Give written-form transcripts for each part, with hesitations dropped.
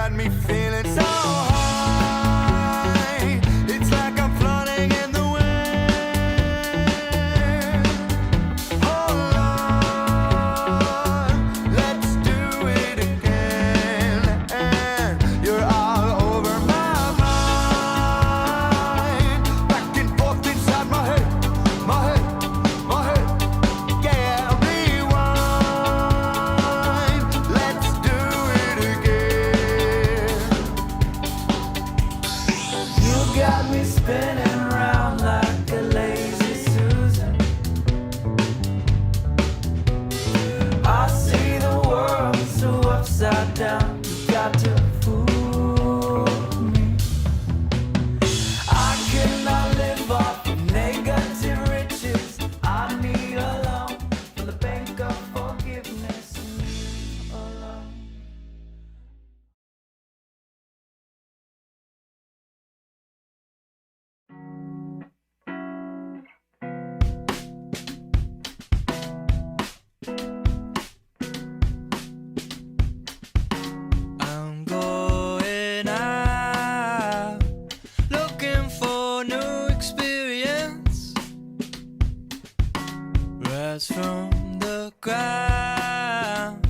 got me feeling so high. It's like I'm floating in the wind. Oh Lord, let's do it again. And you're all over my mind, back and forth inside my head, my head, my head. Yeah, rewind. Let's do it again. You got me spinning round like a lazy Susan. I see the world so upside down. You got to fool me. I cannot live off of negative riches. I need a loan from the bank of forgiveness. And you alone. I'm going out, looking for new experience. Rise from the ground,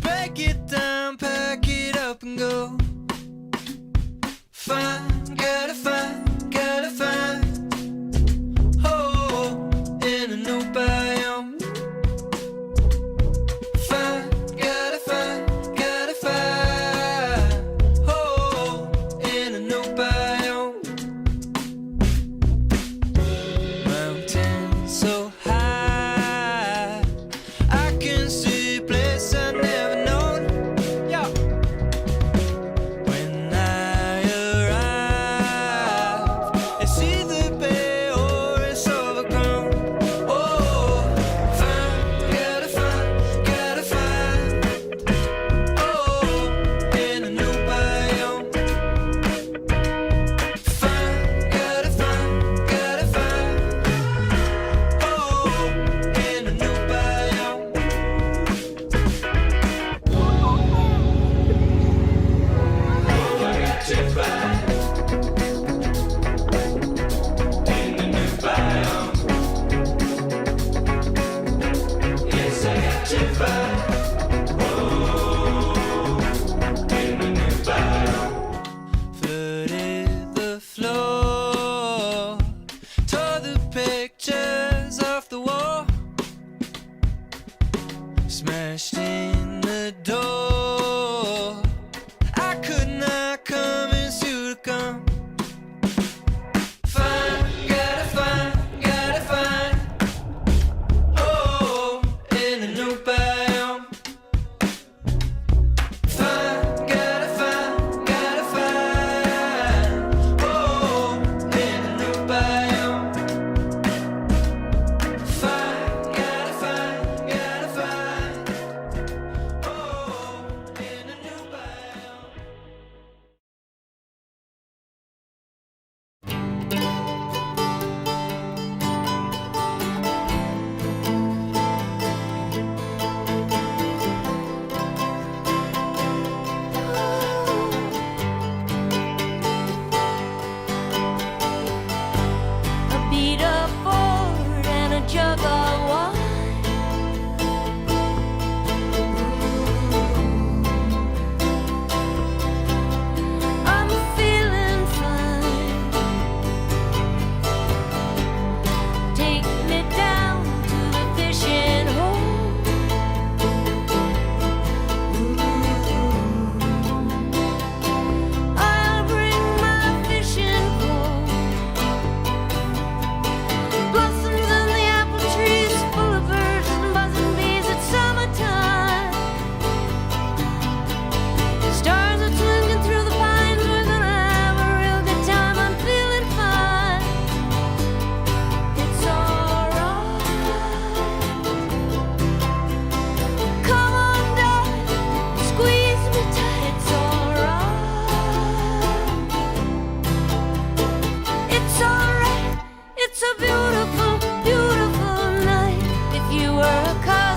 break it down, pack it up and go. Find, gotta find, gotta find. Oh, in a new biome. Find, gotta find, gotta find. Oh, in a new biome. Mountains so high, I can see a place I never known. Yeah. When I arrive, it's either bare or it's overgrown. Oh, find, gotta find, gotta find. Oh, in a new biome. Find, gotta find, gotta find. Oh, in a new biome. Flooded the floor, tore the pictures off the wall, smashed in the door. I could not convince you to come. Find, gotta find, gotta find. Oh, in a new biome. Find, gotta find, gotta find. Oh, in a new biome. Find, gotta find, gotta find. Oh, in a new biome. A beat up board and a jug of wine. I'm feeling fine. Take me down to the fishing hole. I'll bring my fishing pole. Blossoms on the apple trees, full of birds and buzzing bees. It's summertime. Stars are twinkling through the pines. We're gonna have a real good time. I'm feeling fine. It's alright. Come on, darling, squeeze me tight. It's alright. It's alright. It's a beautiful, beautiful night. If you were a car.